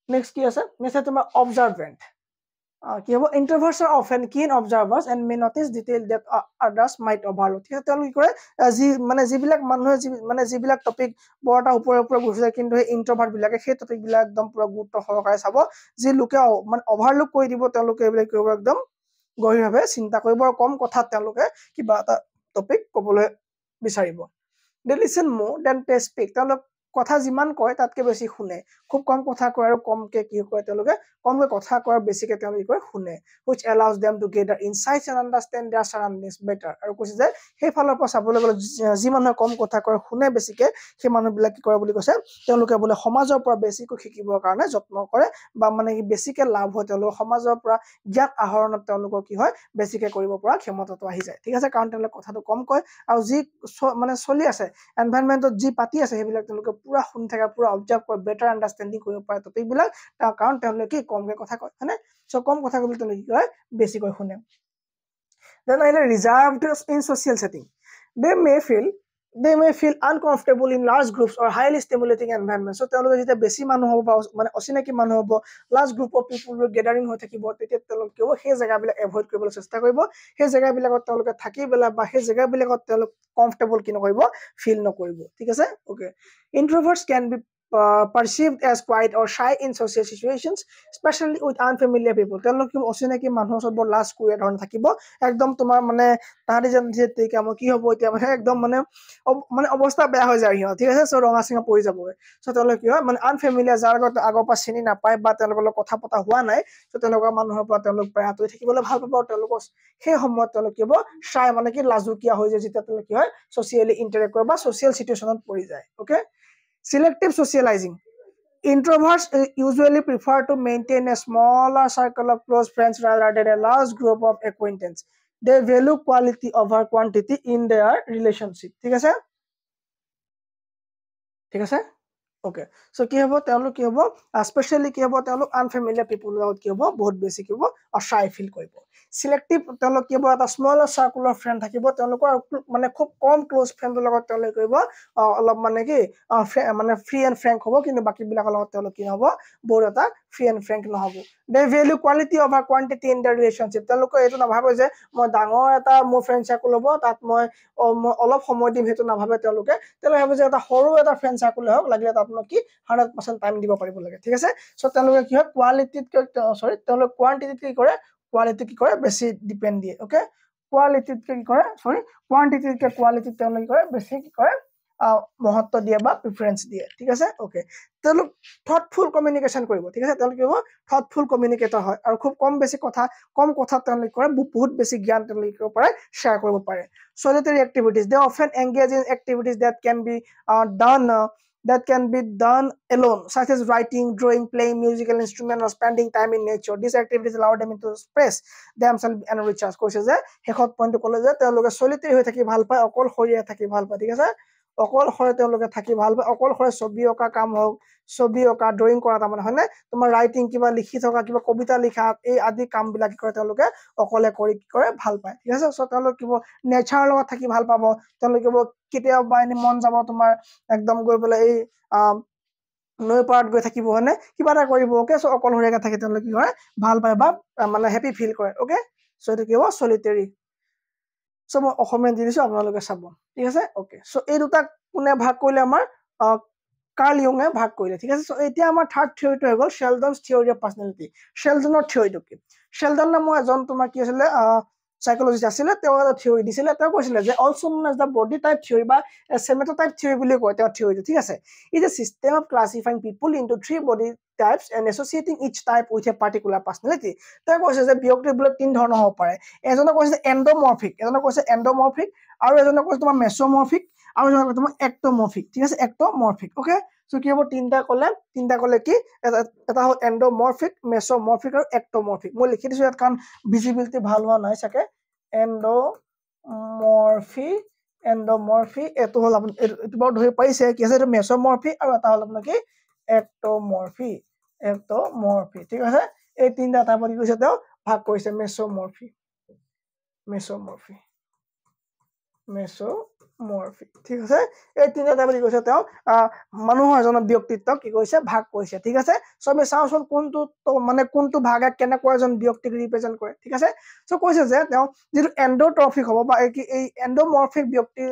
নেক্সট কি আছে নেক্সট তোমাৰ অবজাৰ্ভেন্ট কি হ'ব introverts are often keen observers and may notice detail that others might overlook ঠিক আছে তেওঁলোকে কৰে যি মানে যিবিলাক মানুহে মানে যিবিলাক টপিক বৰ এটা ওপৰে গুচি যায় কিন্তু এই ইন্ট্ৰোভাৰ্ট বিলাকে সেই টপিক বিলাক একদম পুৰা গুৰুত্ব সহকাৰে চাব যি লোকে মানে অভাৰলুক কৰি দিব তেওঁলোকে এইবিলাক কৰিব একদম গভীৰভাৱে চিন্তা কৰিব আৰু কম কথাত তেওঁলোকে কিবা এটা টপিক ক'বলৈ বিচাৰিব they listen more than they speak তেওঁলোক কথা যিমান কয় তাতকে বেছি শুনে খুব কম কথা কয় আৰু কমকে কি কয় তেওঁলোকে কমকে কথা কয় বেছিকে তেওঁলোকে কয় শুনে which allows them to gather insights and understand their surroundings better আৰু কৈছে যে সেই ফালৰ পৰা চাবলৈ গ'লে যি মানুহে কম কথা কয় শুনে বেছিকে সেই মানুহবিলাক কি কৰে বুলি কৈছে তেওঁলোকে বোলে সমাজৰ পৰা বেছিকৈ শিকিবৰ কাৰণে যত্ন কৰে বা মানে কি বেছিকে লাভ হয় তেওঁলোকৰ সমাজৰ পৰা জ্ঞান আহৰণত তেওঁলোকৰ কি হয় বেছিকে কৰিব পৰা ক্ষমতাটো আহি যায় ঠিক আছে কাৰণ তেওঁলোকে কথাটো কম কয় আৰু যি মানে চলি আছে এনভাইৰনমেন্টত যি পাতি আছে সেইবিলাক তেওঁলোকে পুৰা শুনি থাকে পুৰা অবজাৰ্ভ কৰে বেটাৰ আন্ডাৰষ্টেণ্ডিং কৰিব পাৰে টপিক বিলাক কাৰণ তেওঁলোকে কি কমকে কথা কয় হয়নে সো কম কথা ক'বলৈ তেওঁলোকে কি কৰে বেছিকৈ শুনে Then আহিলে reserved in social setting. They may feel uncomfortable in large groups or highly stimulating environments. So তেওঁলোকে যেতিয়া বেছি মানুহ হ'ব বা মানে অচিনাকি মানুহ হ'ব, large group of people gathering হৈ থাকিব, তেতিয়া তেওঁলোকে সেই জেগাবিলাক এভয়েড কৰিবলৈ চেষ্টা কৰিব। সেই জেগাবিলাকত তেওঁলোকে থাকি পেলাই বা সেই জেগাবিলাকত তেওঁলোক কমফৰ্টেবল কি নকৰিব, ফিল নকৰিব। ঠিক আছে, okay. Introverts can be perceived as quiet or shy in social situations, especially with unfamiliar people. তেওঁলোকে অচিনাকি মানুহৰ ওচৰত বৰ লাজ কৰি ধৰণে থাকিব, একদম তোমাৰ মানে তাহাঁতি যেন যেতিয়া মই কি হ'ব এতিয়া মানে একদম মানে অৱস্থা বেয়া হৈ যায় সিহঁত। ঠিক আছে, চ' ৰঙা চিঙা পৰি যাব। চ' তেওঁলোকে কি হয় মানে আনফেমিলিয়াৰ, যাৰ আগত আগৰ পৰা চিনি নাপায় বা তেওঁলোকৰ লগত কথা পতা হোৱা নাই, চ' তেনেকুৱা মানুহৰ পৰা তেওঁলোক প্ৰায় আঁতৰি থাকিবলৈ ভাল পাব। আৰু তেওঁলোকৰ সেই সময়ত তেওঁলোক কি হ'ব, চাই মানে কি লাজুকীয়া হৈ যায় যেতিয়া তেওঁলোক কি হয় ছচিয়েলি ইণ্টাৰেক্ট কৰে বা ছচিয়েল চিটুৱেশ্যনত পৰি যায়। Okay. Selective socializing. Introverts usually prefer to maintain a smaller circle of close friends rather than a large group of acquaintances. They value quality over quantity in their relationship. ঠিক আছে? ঠিক আছে? Okay. So কি হ'ব, তেওঁলোক কি হ'ব, specially কি হ'ব, তেওঁলোক আনফেমিলিয়াৰ পিপলৰ লগত কি হ'ব, বহুত বেছি কি হ'ব, চাই ফিল কৰিব। Selective তেওঁলোক কি হ'ব, এটা স্মলাৰ চাৰ্কুল অফ ফ্ৰেণ্ড থাকিব, তেওঁলোকৰ মানে খুব কম ক্লোজ ফ্ৰেণ্ডৰ লগত তেওঁলোক কৰিব অলপ মানে কি মানে ফ্ৰী এণ্ড ফ্ৰেংক হ'ব, কিন্তু বাকীবিলাকৰ লগত তেওঁলোক কি হ'ব, বহুত এটা ফ্ৰী এণ্ড ফ্ৰেংক নহ'ব। They value quality over quantity in their relationship. তেওঁলোকে এইটো নাভাবে যে মই ডাঙৰ এটা মোৰ ফ্ৰেণ্ড চাৰ্কুল হ'ব, তাত মই অলপ সময় দিম, সেইটো নাভাবে তেওঁলোকে ভাবে যে এটা সৰু এটা ফ্ৰেণ্ড চাৰ্কুল হওক, লাগিলে তাত মই কি 100% টাইম দিব পাৰিব লাগে। ঠিক আছে, চ' তেওঁলোকে কি হয় তেওঁলোকে কোৱান্টিটিত কি কৰে, কোৱালিটি কি কৰে, বেছি ডিপেণ্ড দিয়ে। অ'কে, কোৱালিটিত কি কৰে, কোৱান্টিটিতকৈ কোৱালিটিত তেওঁলোকে কৰে বেছি কি কৰে, মহত্ব দিয়ে বা প্ৰিফাৰেঞ্চ দিয়ে। ঠিক আছে, অ'কে। তেওঁলোক থটফুল কমিউনিকেশ্যন কৰিব। ঠিক আছে, তেওঁলোকে থটফুল কমিউনিকেটৰ হয় আৰু খুব কম কথা তেওঁলোকে কৰে, বহুত বেছি জ্ঞান তেওঁলোকে পাৰে শ্বেয়াৰ কৰিব পাৰে। Solitary activities. They often engage in activities that can be done alone, such as writing, drawing, playing musical instruments, or spending time in nature. These activities allow them to express themselves and recharge. কৈছে যে শেষত পইণ্টটো ক'লে যে তেওঁলোকে solitary হৈ থাকি ভাল পায়, অকলশৰীয়া থাকি ভাল পায়। ঠিক আছে, অকলশৰে তেওঁলোকে থাকি ভাল পায়, অকলশৰে ছবি অঁকা কাম হওক, ছবি অঁকা, ড্ৰয়িং কৰা, তাৰমানে হয়নে, তোমাৰ ৰাইটিং, কিবা লিখি থকা, কিবা কবিতা লিখা, এই আদি কামবিলাক কি কৰে তেওঁলোকে অকলে কৰি কি কৰে ভাল পায়। ঠিক আছে, চ' তেওঁলোক কিবা নেচাৰৰ লগত থাকি ভাল পাব, তেওঁলোকে কেতিয়াবা এনে মন যাব তোমাৰ একদম গৈ পেলাই এই নৈ পাৰত গৈ থাকিব, হয়নে, কিবা এটা কৰিব। অ'কে, চ' অকলশৰীয়াকৈ থাকি তেওঁলোকে কি কৰে ভাল পায় বা মানে হেপী ফিল কৰে। অ'কে, চ' এইটো কি হ'ব, চলিটেৰী। চ' মই অসমীয়াত দি দিছোঁ, আপোনালোকে চাব। ঠিক আছে, অ'কে। চ' এই দুটাক কোনে ভাগ কৰিলে, আমাৰ কাৰ্ল ইয়ঙে ভাগ কৰিলে। ঠিক আছে, চ' এতিয়া আমাৰ থাৰ্ড থিয়ৰিটো হৈ গ'ল শ্বেলডনছ থিয়ৰি অফ পাৰ্চনেলিটি। শ্বেলডনৰ থিয়ৰিটো কি, শ্বেলডন নামৰ এজন তোমাৰ কি আছিলে সাইকোলজিষ্ট আছিলে, তেওঁ এটা থিয়ৰি দিছিলে। তেওঁ কৈছিলে যে also' known as the body type theory বা চেমেটোটাইপ থিয়ৰি বুলি কয় তেওঁৰ থিয়ৰিটো। ঠিক আছে, is a system of classifying people into 3 body types and associating each type with a particular personality. তেওঁ কৈছে যে ব্যক্তিবিলাক 3 ধৰণৰ হ'ব পাৰে। এজনে কৈছে এণ্ডোমৰ্ফিক, আৰু এজনে কৈছে তোমাৰ মেছ'মৰ্ফিক, আৰু এজনে কৈছে তোমাৰ এক্টোমৰ্ফিক। ঠিক আছে, এক্টোমৰ্ফিক। অ'কে, চ' কি হ'ব, তিনিটা ক'লে কি, এটা হ'ল এণ্ডোমৰ্ফিক, মেছ'মৰ্ফিক আৰু এক্টোমৰ্ফিক। মই লিখি দিছোঁ ইয়াত কাৰণ ভিজিবিলিটি ভাল হোৱা নাই চাগে। এণ্ডোমৰ্ফি, এইটো হ'ল আপুনি এইটো বাৰু ধৰি পাৰিছে কি আছে, এইটো মেছ'মৰ্ফি, আৰু এটা হ'ল আপোনাৰ কি এক্টোমৰ্ফি। ঠিক আছে, এই তিনিটা এটা কি কৈছে তেওঁ ভাগ কৰিছে, মেছ'মৰ্ফি। ঠিক আছে, এই তিনিটা টাইপত কি কৈছে তেওঁ মানুহৰ এজনৰ ব্যক্তিত্বক কি কৰিছে, ভাগ কৰিছে। ঠিক আছে, চ' আমি চাওঁচোন কোনটো ভাগে কেনেকুৱা এজন ব্যক্তিক ৰিপ্ৰেজেণ্ট কৰে। ঠিক আছে, চ' কৈছে যে তেওঁ যিটো এণ্ডোট্ৰফিক হ'ব বা এই এণ্ডোমৰ্ফিক ব্যক্তিৰ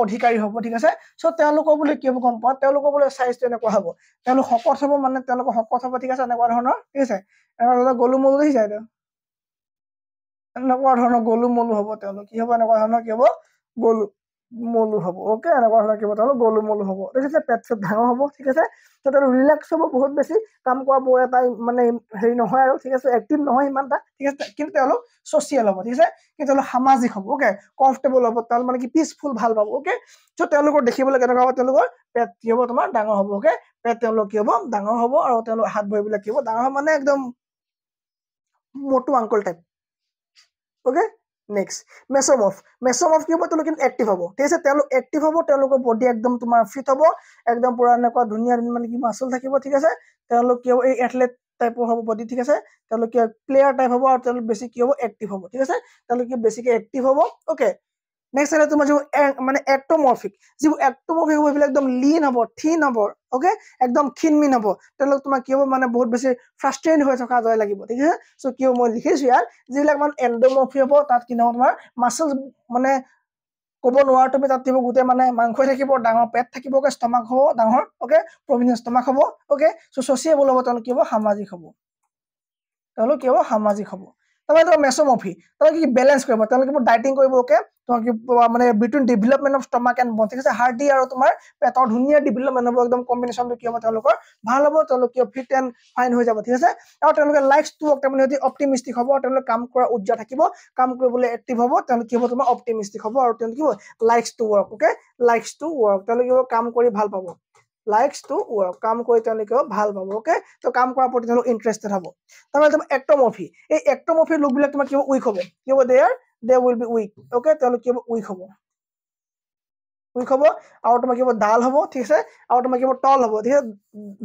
অধিকাৰী হ'ব। ঠিক আছে, চ' তেওঁলোকৰ বোলে কি হ'ব গম পোৱা, তেওঁলোকৰ বোলে চাইজটো এনেকুৱা হ'ব, তেওঁলোক শকত হ'ব, মানে তেওঁলোকৰ শকত হ'ব। ঠিক আছে, এনেকুৱা ধৰণৰ। ঠিক আছে, এনেকুৱা ধৰণৰ গলুমলু দেখিছা, এনেকুৱা ধৰণৰ গলুমলু হ'ব তেওঁলোক। কি হ'ব, এনেকুৱা ধৰণৰ কি হ'ব, গলুমলু হ'ব। অ'কে, এনেকুৱা ধৰণৰ কি হ'ব, তেওঁলোক গলুমলু হ'ব। দেখিছে, পেট চেট ডাঙৰ হ'ব। ঠিক আছে, ত' তেওঁলোক ৰিলেক্স হ'ব, বহুত বেছি কাম কৰা বৰ এটা মানে হেৰি নহয় আৰু। ঠিক আছে, এক্টিভ নহয় ইমান এটা। ঠিক আছে, কিন্তু তেওঁলোক ছ'চিয়েল হ'ব। ঠিক আছে, কিন্তু তেওঁলোক সামাজিক হ'ব। অ'কে, কমফৰ্টেবল হ'ব, তেওঁলোক মানে কি পিচফুল ভাল পাব। অ'কে, চ' তেওঁলোকৰ দেখিবলৈ কেনেকুৱা হ'ব, তেওঁলোকৰ পেট কি হ'ব, তোমাৰ ডাঙৰ হ'ব। অ'কে, পেট তেওঁলোক কি হ'ব, ডাঙৰ হ'ব, আৰু তেওঁলোক হাত ভৰিবিলাক কি হ'ব, ডাঙৰ হ'ব, মানে একদম Motu uncle type. Okay, next মেছ'মৰ্ফ কি হ'ব, তেওঁলোক কিন্তু এক্টিভ হ'ব। ঠিক আছে, তেওঁলোক এক্টিভ হ'ব, তেওঁলোকৰ বডি একদম তোমাৰ ফিট হ'ব, একদম পুৰা এনেকুৱা ধুনীয়া মানে কি মাচল থাকিব। ঠিক আছে, তেওঁলোক কি হ'ব, এই এথলেট টাইপৰ হ'ব বডি ঠিক আছে তেওঁলোক কি প্লেয়াৰ টাইপ হ'ব আৰু তেওঁলোক বেছি কি হ'ব এক্টিভ হ'ব ঠিক আছে তেওঁলোক কি বেছিকে এক্টিভ হ'ব ওকে নেক্সট আছে তোমাৰ যে মানে এক্টোমৰফিক যিবোৰ এক্টোমৰফিক হ'ব সেইবিলাক একদম লিন হ'ব থিন হ'ব ওকে একদম ক্ষীণমিন হ'ব তেওঁলোক তোমাৰ কি হ'ব মানে বহুত বেছি ফ্ৰাষ্ট্ৰেটেড হৈ থকা দৰে লাগিব ঠিক আছে সো কি মই লিখিছো ইয়াৰ যিবিলাক মানে এন্ডোমৰফি হ'ব তাত কি নহয় তোমাৰ মাসল মানে ক'ব নোৱাৰা তুমি তাত থাকিব গোটেই মানে মাংস থাকিব ডাঙৰ পেট থাকিব ওকে ষ্টমাক হ'ব ডাঙৰ ওকে প্ৰভিনিয়াস ষ্টমাক হ'ব ওকে সো ছচিয়েবল হ'ব তেওঁলোক কি হ'ব সামাজিক হ'ব তেওঁলোক কি হ'ব সামাজিক হ'ব তারপরে তোমার মেসোমরফি তাহলে কি ব্যালেন্স করব তাহলে কি ডায়েটিং করব ওকে তোমার কি মানে between development of stomach and bone ঠিক আছে হার্ডি আর তোমার পেটৰ ধুনিয়া ডেভেলপমেন্ট হ'ব একদম কম্বিনেশনটো কি হ'ব তেওঁলোকৰ ভাল হ'ব তেওঁলোক কি ফিট এন্ড ফাইন হৈ যাব ঠিক আছে আৰু তেওঁলোকে লাইকস টু ৱৰ্ক মানে যদি অপটিমিস্টিক হ'ব তেওঁলোক কাম কৰা উজ্জা থাকিব কাম কৰিবলৈ এক্টিভ হ'ব তেওঁলোক কি হ'ব তোমাৰ অপটিমিস্টিক হ'ব আৰু তেওঁলোক কি হ'ব likes to work okay likes to work তেওঁলোক কাম কৰি ভাল পাব লাইকস টু ৱৰ্ক কাম কৰি তেওঁলোক ভাল পাব ওকে তো কাম কৰাৰ প্ৰতি তেওঁলোক ইন্টাৰেষ্টেড হ'ব তাহলে তোমাৰ এক্টোমৰফি এই এক্টোমৰফি লোকবিলাক তোমাৰ কি হ'ব উইক হ'ব কি হ'ব they will be week okay তেওঁলোক কি হ'ব উইক হ'ব আৰু তোমাৰ কি হ'ব ডাল হ'ব ঠিক আছে আৰু তোমাৰ কি হ'ব টল হ'ব ঠিক আছে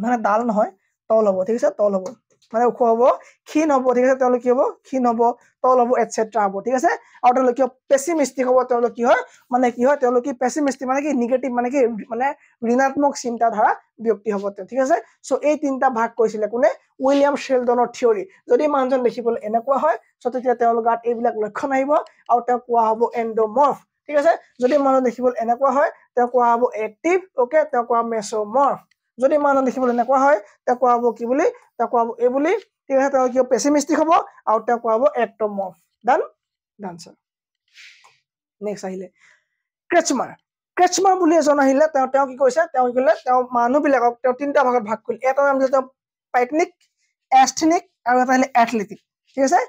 মানে ডাল নহয় টল হ'ব ঠিক আছে টল হ'ব মানে ওখ হ'ব ক্ষীণ হ'ব ঠিক আছে তেওঁলোক কি হ'ব ক্ষীণ হ'ব টল হ'ব এটসেট্ৰা হ'ব ঠিক আছে আৰু তেওঁলোক কি পেছিমিস্টিক হ'ব তেওঁলোক কি হয় তেওঁলোক কি পেছিমিস্টিক মানে কি নিগেটিভ মানে কি মানে ঋণাত্মক চিন্তাধাৰা ব্যক্তি হ'ব ঠিক আছে সো এই তিনটা ভাগ কৰিছিলে কোনে উইলিয়াম শেলডনৰ থিওৰি যদি মানুহজন দেখিবলৈ এনেকুৱা হয় সো তেতিয়া তেওঁলোকৰ গাত এইবিলাক লক্ষণ আহিব আৰু তেওঁ কোৱা হ'ব এন্ডোমৰ্ফ ঠিক আছে যদি মানুহ দেখিবলৈ এনেকুৱা হয় তেওঁ কোৱা হ'ব এক্টিভ ওকে তেওঁ কোৱা মেসোমৰ্ফ যদি মানুহ দেখিবলৈ এনেকুৱা হয় তেওঁ কোৱা হ'ব কি বুলি তেওঁ কোৱা হ'ব এই বুলি ঠিক আছে তেওঁ কি পেছিমিস্টিক হ'ব আৰু তেওঁ কোৱা হ'ব এক্টোমৰ্ফ ডান ডান্সাৰ নেক্সট আহিলে ক্ৰেচমাৰ বুলি এজন আহিলে তেওঁ কি কৈছে তেওঁ কি ক'লে তেওঁ মানুহবিলাকক তেওঁ তিনটা ভাগত ভাগ কৰিলে এটা নাম হৈছে পিকনিক এস্থেনিক আৰু এটা আহিলে এথলেটিক ঠিক আছে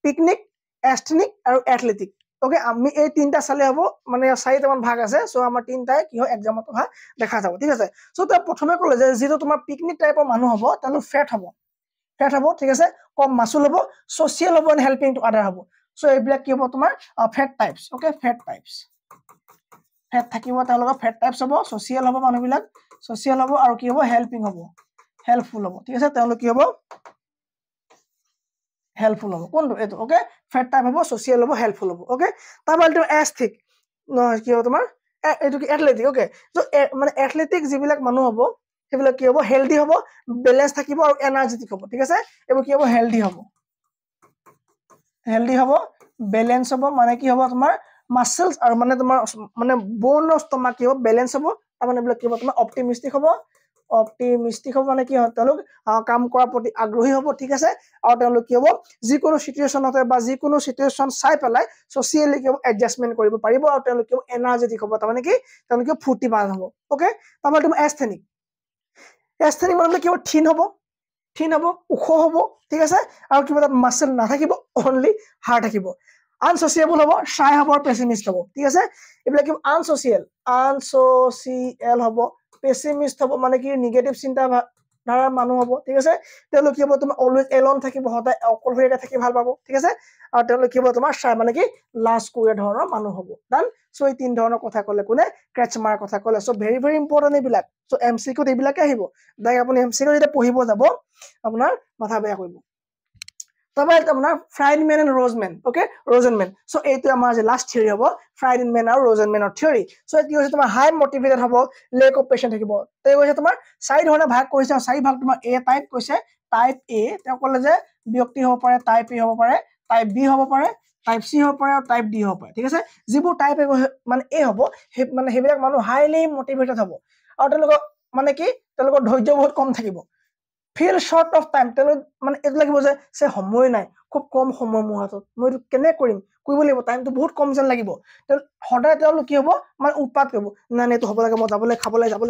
পিকনিক এস্থেনিক আৰু এথলেটিক ওকে আমি এই তিনটা চালে হ'ব মানে চাৰিটামান ভাগ আছে সো আমাৰ তিনটাই কি হয় এক্সামত অহা দেখা যাব ঠিক আছে সো তেওঁ প্ৰথমে ক'লে যে যেটো তোমাৰ পিকনিক টাইপৰ মানুহ হ'ব তেওঁলোক ফেট হ'ব ঠিক আছে কম মাসুল হ'ব সোশ্যাল হ'ব এন্ড হেল্পিং টু আদাৰ হ'ব সো এইবিলাক কি হ'ব তোমাৰ fat types okay fat types fat থাকিব তেওঁলোকৰ ফেট টাইপস হ'ব সোশ্যাল হ'ব মানুহবিলাক সোশ্যাল হ'ব আৰু কি হ'ব হেল্পিং হ'ব হেল্পফুল হ'ব ঠিক আছে তেওঁলোক কি হ'ব হেল্পফুল হ'ব কোনটো এটো ওকে ফেট টাইপ হ'ব সোশ্যাল হ'ব হেল্পফুল হ'ব ওকে তাৰমানে তুমি এস্থেটিক নহয় কি হ'ব তোমাৰ এটো কি এথলেটিক ওকে সো মানে এথলেটিক যিবিলাক মানুহ হ'ব সেইবিলাক কি হ'ব হেলদি হ'ব ব্যালেন্স থাকিব আৰু এনাৰ্জেটিক হ'ব ঠিক আছে এবোৰ কি হ'ব হেলদি হ'ব ব্যালেন্স হ'ব মানে কি হ'ব তোমাৰ মাসলস আৰু মানে তোমাৰ মানে বোন ষ্টমাক কি হ'ব ব্যালেন্স হ'ব আৰু মানে এইবিলাক কি হ'ব তোমাৰ অপটিমিস্টিক হ'ব মানে কি হয় তেওঁলোক কাম কৰাৰ প্ৰতি আগ্ৰহী হ'ব ঠিক আছে আৰু তেওঁলোক কি হ'ব যিকোনো সিচুৱেশনতে বা যিকোনো সিচুৱেশন চাই পেলাই সোশ্যালি কি এডজাষ্টমেন্ট কৰিব পাৰিব আৰু তেওঁলোক কি এনাৰ্জেটিক হ'ব তাৰমানে কি তেওঁলোক ফুৰ্তিমান হ'ব ওকে তাৰমানে তুমি এস্থেনিক মানে কি হ'ব থিন হ'ব ওখ হ'ব ঠিক আছে আৰু কিবা তাত মাসল নাথাকিব অনলি হাড় থাকিব আনসোচিয়েবল হ'ব শাই হ'ব আৰু পেছিমিস্ট হ'ব ঠিক আছে এইবিলাক কি আনসোচিয়েল হ'ব পেছিমিস্ট হ'ব মানে কি নিগেটিভ চিন্তা ধাৰাৰ মানুহ হ'ব ঠিক আছে তেওঁলোক কি হ'ব তোমাৰ অলৱেজ এলন থাকিব সদায় অকলশৰীয়াকৈ থাকি ভাল পাব ঠিক আছে আৰু তেওঁলোক কি হ'ব তোমাৰ শাই মানে কি লাজ কুৱে ধৰণৰ মানুহ হ'ব ডান সো এই তিন ধৰণৰ কথা ক'লে কোনে ক্ৰেচমাৰ কথা ক'লে সো ভেৰি ভেৰি ইম্পৰ্টেন্ট এইবিলাক সো এমসিকিউত এইবিলাকে আহিব দাই আপুনি এমসিকিউ যেতিয়া পঢ়িব যাব আপোনাৰ মাথা বেয়া কৰিব তাৰপৰে আপনাৰ ফ্ৰাইডম্যান এন্ড ৰোজেনম্যান সো এইটো আমাৰ যে লাস্ট থিওৰি হ'ব ফ্ৰাইডম্যান আৰু ৰোজেনম্যানৰ থিওৰি সো এটি হৈছে তোমাৰ হাই মোটিভেটেড হ'ব লেক অফ পেশেন্ট থাকিব তেও হৈছে তোমাৰ চাৰি ধৰণে ভাগ কৰিছে চাৰি ভাগ তোমাৰ এ টাইপ কৈছে টাইপ এ তেও ক'লে যে ব্যক্তি হ'ব পাৰে টাইপ এ হ'ব পাৰে টাইপ বি হ'ব পাৰে টাইপ সি হ'ব পাৰে আৰু টাইপ ডি হ'ব পাৰে ঠিক আছে যিবোৰ টাইপ এ মানে এ হ'ব মানে সেইবিলাক মানুহ হাইলি মোটিভেটেড হ'ব আৰু তেওঁলোকৰ মানে কি তেওঁলোকৰ ধৈৰ্য বহুত কম থাকিব ফিল শর্ট অফ টাইম তেওঁলোক মানে এইটো লাগিব যে সময় নাই খুব কম সময় মোৰ হাতত মই কেনে কৰিম কৰিব লাগিব টাইমটো বহুত কম যেন লাগিব সদায় তেওঁলোক কি হ'ব মানে উৎপাত কৰিব নাই এইটো হ'ব লাগে মই যাবলৈ খাবলৈ যাব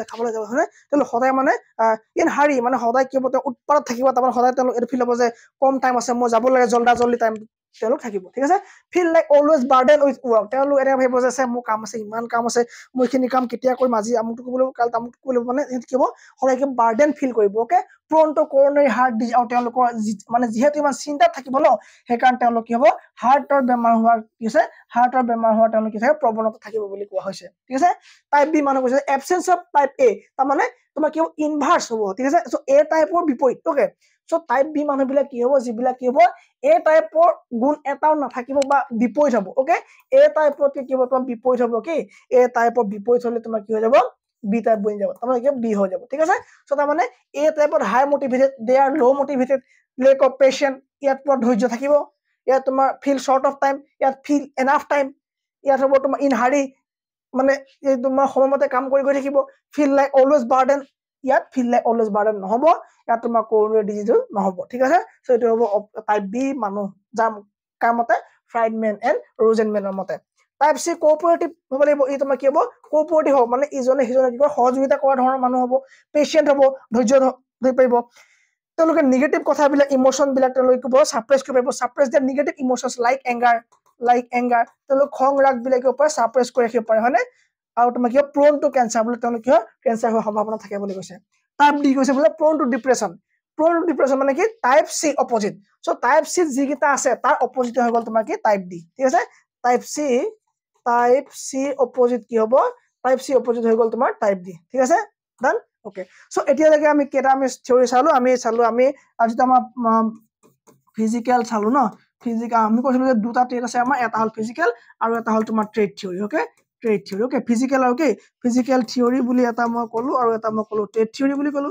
হয়নে তেওঁলোক সদায় মানে ইন হাৰি মানে সদায় কি হ'ব তেওঁ উৎপাত থাকিব তাৰমানে সদায় তেওঁলোক এইটো ফিল হ'ব যে কম টাইম আছে মই যাব লাগে জল্দি টাইম তেওঁলোক থাকিব ঠিক আছে feel like always burden with work তেওঁলোক এনেকৈ ভাবিব যে মোৰ কাম আছে ইমান কাম আছে মই এইখিনি কাম কেতিয়া কৰিম আজি আমুকটো কৰিব লাগিব কালি তামুকটো কৰিব লাগিব মানে কি হ'ব সদায় কি বাৰ্ডেন ফিল কৰিব ওকে প্ৰণটো কোৰোনাৰী হাৰ্ট ডিজিজ আৰু তেওঁলোকৰ মানে যিহেতু ইমান চিন্তাত থাকিব ন সেইকাৰণে তেওঁলোক কি হ'ব হাৰ্টৰ বেমাৰ হোৱাৰ কি আছে হাৰ্টৰ বেমাৰ হোৱাৰ তেওঁলোক কি থাকে প্ৰৱণতা থাকিব বুলি কোৱা হৈছে ঠিক আছে টাইপ বি মানুহ কৈছে এবসেন্স অফ টাইপ এ তাৰমানে তোমাৰ কি হ'ব ইনভাৰ্স হ'ব ঠিক আছে সো এ টাইপৰ বিপৰীত ওকে সো টাইপ বি মানুহবিলাক কি হ'ব যিবিলাক কি হ'ব এ টাইপৰ গুণ এটাও নাথাকিব বা বিপৰীত হ'ব ওকে এ টাইপত কি হ'ব তোমাৰ বিপৰীত হ'ব কি এ টাইপৰ বিপৰীত হ'লে তোমাৰ কি হৈ যাব বি টাইপ বনি যাব তাৰমানে কি বি হৈ যাব ঠিক আছে সো তাৰমানে এ টাইপত হাই মটিভেটেড দে আৰ লো মটিভেটেড লেক অফ পেশেন্ট ইয়াত তোমাৰ ধৈৰ্য থাকিব ইয়াত তোমাৰ ফিল শৰ্ট অফ টাইম ইয়াত ফিল এনাফ টাইম ইয়াত হ'ব তোমাৰ ইন হাৰি মানে এই তোমাৰ সময়মতে কাম কৰি গৈ থাকিব ফিল লাইক অলৱেজ বাৰ্ডেন ইয়াত ফিল লাইক অলৱেজ বাৰ্ডেন নহ'ব ইয়াত তোমাৰ কোৰোনাৰী ডিজিজ নহ'ব ঠিক আছে সো এইটো হ'ব টাইপ বি মানুহ যাৰ কামতে ফ্ৰাইডমেন এণ্ড ৰোজেনমেনৰ মতে টাইপ চি কোঅপাৰেটিভ হ'ব লাগিব ই তোমাৰ কি হ'ব কোঅপাৰেটিভ হ'ব মানে ইজনে সিজনে কি কয় সহযোগিতা কৰা ধৰণৰ মানুহ হ'ব পেশেন্ট হ'ব ধৈৰ্য ধৰি পাৰিব তেওঁলোকে নিগেটিভ কথাবিলাক ইমোশনবিলাক তেওঁলোকে কি হ'ব সাপ্ৰেছ কৰিব পাৰিব সাপ্ৰেছ দ্য নিগেটিভ ইমোশনছ লাইক এংগাৰ তেওঁলোক খং ৰাগবিলাকৰ ওপৰত সাপ্ৰেছ কৰি ৰাখিব পাৰে হয়নে আৰু তোমাৰ কি হয় প্ৰোন টু কেঞ্চাৰ বুলি তেওঁলোক কি হয় কেঞ্চাৰ হোৱাৰ সম্ভাৱনা থাকে বুলি কৈছে টাইপ ডি কৈছে বোলে প্ৰোন টু ডিপ্ৰেছন মানে কি type C opposite so type C যিকেইটা আছে তাৰ অপজিট হৈ গ'ল তোমাৰ কি টাইপ ডি ঠিক আছে টাইপ চি অপজিট কি হ'ব টাইপ চি অপজিট হৈ গ'ল তোমাৰ টাইপ ডি ঠিক আছে ডান ওকে সো এতিয়ালৈকে আমি কেইটা আমি থিওৰি চালো আমি আজি আমাৰ ফিজিক্যাল চালো ন ফিজিক্যাল আমি কৈছিলো যে দুটা ট্ৰেড আছে আমাৰ এটা হল ফিজিক্যাল আৰু এটা হল তোমাৰ trade theory okay trade theory okay physical আৰু কি ফিজিক্যাল থিওৰি বুলি এটা মই ক'লো আৰু এটা মই ক'লো ট্ৰেড থিওৰি বুলি ক'লো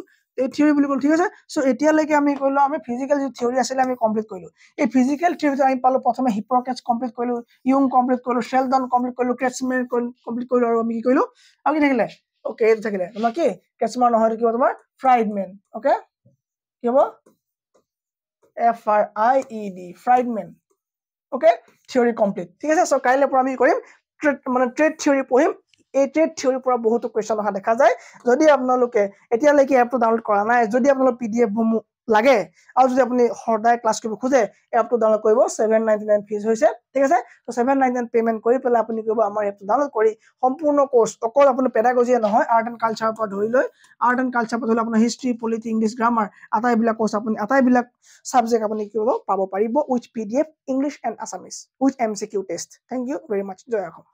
ঠিক আছে সো এতিয়ালৈকে আমি কৰিলো আমি ফিজিক্যাল যি থিওৰি আছিল আমি কমপ্লিট কৰিলো এই ফিজিক্যাল থিওৰি আমি পালো প্ৰথমে হিপোক্ৰেটছ কমপ্লিট কৰিলো ইউং কমপ্লিট কৰিলো শেলডন কমপ্লিট কৰিলো ক্ৰেটছমেন কমপ্লিট কৰিলো আৰু আমি কি কৰিলো আৰু কি থাকিলে ওকে এইটো থাকিলে তোমাৰ কি ক্ৰেটছমেন নহয় কি তোমাৰ ফ্ৰাইডমেন ওকে কি হ'ব FRIED Friedman okay theory complete ঠিক আছে সো কাইলৈ পৰা আমি কৰিম মানে ট্ৰেড থিওৰি পঢ়িম এই ট্ৰেড থিওৰিৰ পৰা বহুতো কোৱেশ্চন অহা দেখা যায় যদি আপোনালোকে এতিয়ালৈকে এপটো ডাউনলোড কৰা নাই যদি আপোনালোক PDF লাগে আৰু যদি আপুনি সদায় ক্লাছ কৰিব খোজে এপটো ডাউনলোড কৰিব 799 ফিজ হৈছে ঠিক আছে তো 799 পেমেন্ট কৰি পেলাই আপুনি কৰিব আমাৰ এপটো ডাউনলোড কৰি সম্পূৰ্ণ কোৰ্স অকল আপুনি পেডাগজিয়ে নহয় আৰ্ট এণ্ড কালচাৰৰ পৰা ধৰি লৈ আৰ্ট এণ্ড কালচাৰ পৰা ধৰি আপোনাৰ হিষ্ট্ৰী পলিটি ইংলিছ গ্ৰামাৰ আটাইবিলাক কোৰ্স আপুনি আটাইবিলাক সাবজেক্ট আপুনি কি পাব পাৰিব with PDF English and Assamese with MCQ test thank you very much জয় অসম